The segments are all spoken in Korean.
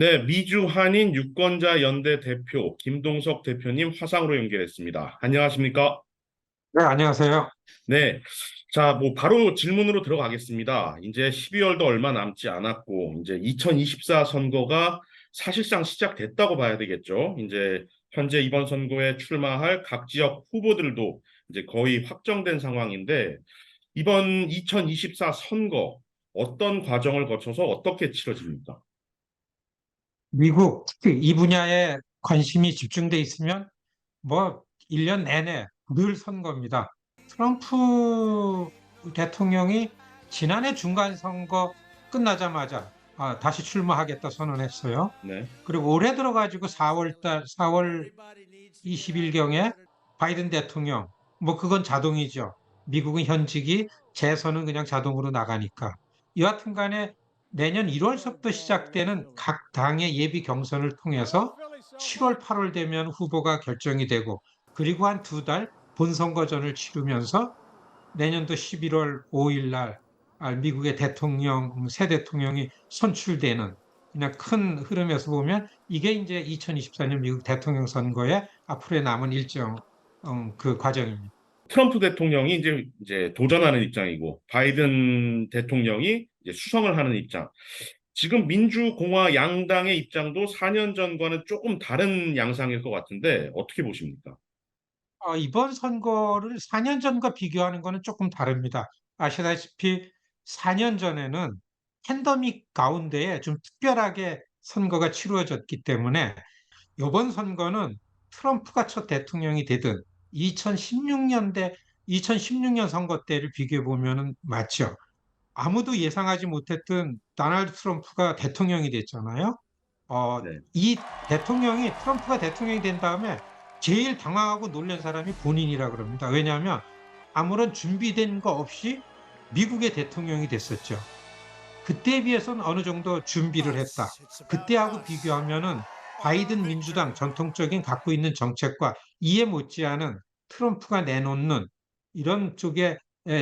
네, 미주 한인 유권자 연대 대표 김동석 대표님 화상으로 연결했습니다. 안녕하십니까? 네, 안녕하세요. 네. 자, 뭐 바로 질문으로 들어가겠습니다. 이제 12월도 얼마 남지 않았고 이제 2024 선거가 사실상 시작됐다고 봐야 되겠죠. 이제 현재 이번 선거에 출마할 각 지역 후보들도 이제 거의 확정된 상황인데 이번 2024 선거 어떤 과정을 거쳐서 어떻게 치러집니까? 미국 특히 이 분야에 관심이 집중돼 있으면 뭐 1년 내내 늘 선거입니다. 트럼프 대통령이 지난해 중간 선거 끝나자마자 다시 출마하겠다 선언했어요. 네. 그리고 올해 들어가지고 4월 20일경에 바이든 대통령, 뭐 그건 자동이죠. 미국은 현직이 재선은 그냥 자동으로 나가니까. 여하튼 간에 내년 1월서부터 시작되는 각 당의 예비 경선을 통해서 7월, 8월 되면 후보가 결정이 되고, 그리고 한 두 달 본선거전을 치르면서 내년도 11월 5일 날 미국의 새 대통령이 선출되는 그냥 큰 흐름에서 보면 이게 이제 2024년 미국 대통령 선거의 앞으로의 남은 일정 그 과정입니다. 트럼프 대통령이 이제 도전하는 입장이고 바이든 대통령이 이제 수성을 하는 입장. 지금 민주공화 양당의 입장도 4년 전과는 조금 다른 양상일 것 같은데 어떻게 보십니까? 이번 선거를 4년 전과 비교하는 거는 조금 다릅니다. 아시다시피 4년 전에는 팬데믹 가운데에 좀 특별하게 선거가 치루어졌기 때문에 이번 선거는 트럼프가 첫 대통령이 되든 2016년 선거 때를 비교해 보면은 맞죠. 아무도 예상하지 못했던 도널드 트럼프가 대통령이 됐잖아요. 네. 이 트럼프가 대통령이 된 다음에 제일 당황하고 놀란 사람이 본인이라 그럽니다. 왜냐하면 아무런 준비된 거 없이 미국의 대통령이 됐었죠. 그때에 비해서는 어느 정도 준비를 했다. 그때하고 비교하면은 바이든 민주당 전통적인 갖고 있는 정책과 이해 못지않은 트럼프가 내놓는 이런 쪽에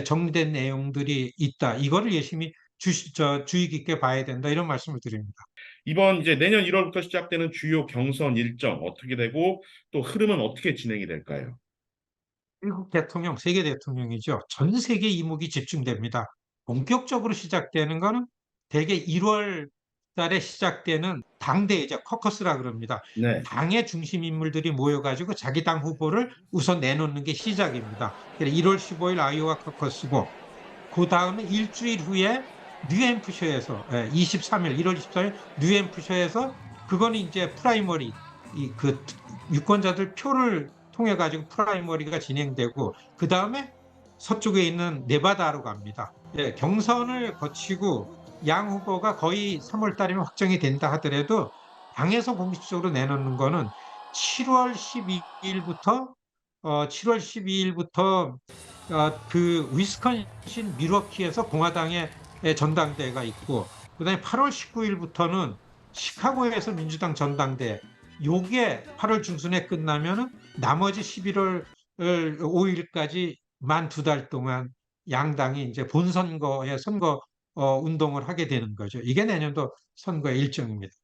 정리된 내용들이 있다. 이거를 열심히 주의 깊게 봐야 된다. 이런 말씀을 드립니다. 이번 이제 내년 1월부터 시작되는 주요 경선 일정 어떻게 되고 또 흐름은 어떻게 진행이 될까요? 미국 대통령, 세계 대통령이죠. 전 세계 이목이 집중됩니다. 본격적으로 시작되는 거는 대개 1월 달에 시작되는 당대이자 커커스라 그럽니다. 네. 당의 중심 인물들이 모여가지고 자기 당 후보를 우선 내놓는 게 시작입니다. 1월 15일 아이오와 커커스고, 그 다음에 일주일 후에 뉴햄프셔에서 23일, 1월 24일 뉴햄프셔에서 그거는 이제 프라이머리 그 유권자들 표를 통해 가지고 프라이머리가 진행되고 그 다음에 서쪽에 있는 네바다로 갑니다. 경선을 거치고 양 후보가 거의 3월 달이면 확정이 된다 하더라도 당에서 공식적으로 내놓는 거는 7월 12일부터 7월 12일부터 그 위스콘신 밀워키에서 공화당의 전당대회가 있고 그다음에 8월 19일부터는 시카고에서 민주당 전당대회 요게 8월 중순에 끝나면은 나머지 11월 5일까지 만 두 달 동안 양당이 이제 본선거의 선거 운동을 하게 되는 거죠. 이게 내년도 선거의 일정입니다.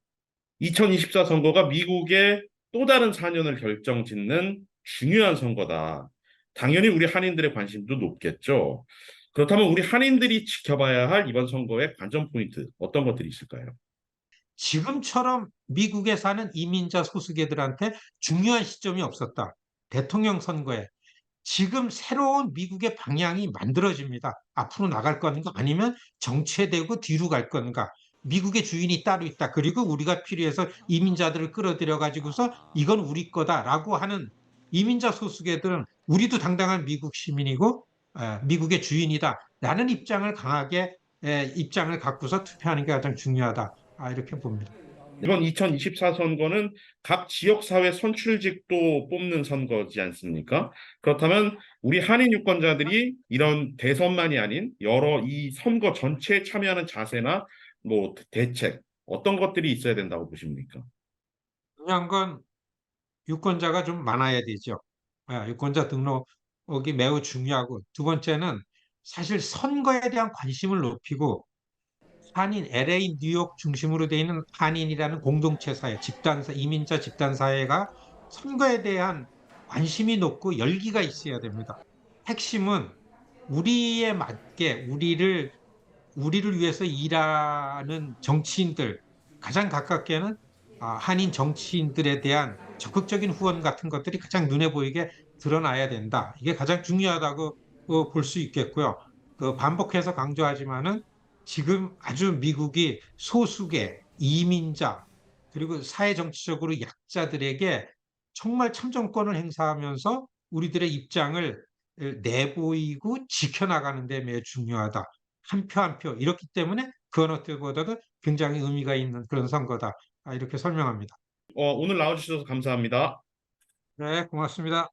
2024 선거가 미국의 또 다른 4년을 결정짓는 중요한 선거다. 당연히 우리 한인들의 관심도 높겠죠. 그렇다면 우리 한인들이 지켜봐야 할 이번 선거의 관전 포인트 어떤 것들이 있을까요? 지금처럼 미국에 사는 이민자 소수계들한테 중요한 시점이 없었다. 대통령 선거에 지금 새로운 미국의 방향이 만들어집니다. 앞으로 나갈 건가 아니면 정체되고 뒤로 갈 건가. 미국의 주인이 따로 있다. 그리고 우리가 필요해서 이민자들을 끌어들여 가지고서 이건 우리 거다라고 하는 이민자 소수계들은 우리도 당당한 미국 시민이고 미국의 주인이다라는 입장을 강하게 입장을 갖고서 투표하는 게 가장 중요하다. 이렇게 봅니다. 이번 2024 선거는 각 지역사회 선출직도 뽑는 선거지 않습니까? 그렇다면 우리 한인 유권자들이 이런 대선만이 아닌 여러 이 선거 전체에 참여하는 자세나 뭐 대책 어떤 것들이 있어야 된다고 보십니까? 중요한 건 유권자가 좀 많아야 되죠. 유권자 등록이 매우 중요하고 두 번째는 사실 선거에 대한 관심을 높이고 한인, LA, 뉴욕 중심으로 돼 있는 한인이라는 공동체 사회, 이민자 집단 사회가 선거에 대한 관심이 높고 열기가 있어야 됩니다. 핵심은 우리에 맞게 우리를 위해서 일하는 정치인들, 가장 가깝게는 한인 정치인들에 대한 적극적인 후원 같은 것들이 가장 눈에 보이게 드러나야 된다. 이게 가장 중요하다고 볼 수 있겠고요. 반복해서 강조하지만은 지금 아주 미국이 소수계, 이민자, 그리고 사회 정치적으로 약자들에게 정말 참정권을 행사하면서 우리들의 입장을 내보이고 지켜나가는 데 매우 중요하다. 한 표 한 표. 이렇기 때문에 그 어느 때보다도 굉장히 의미가 있는 그런 선거다. 이렇게 설명합니다. 오늘 나와주셔서 감사합니다. 네, 고맙습니다.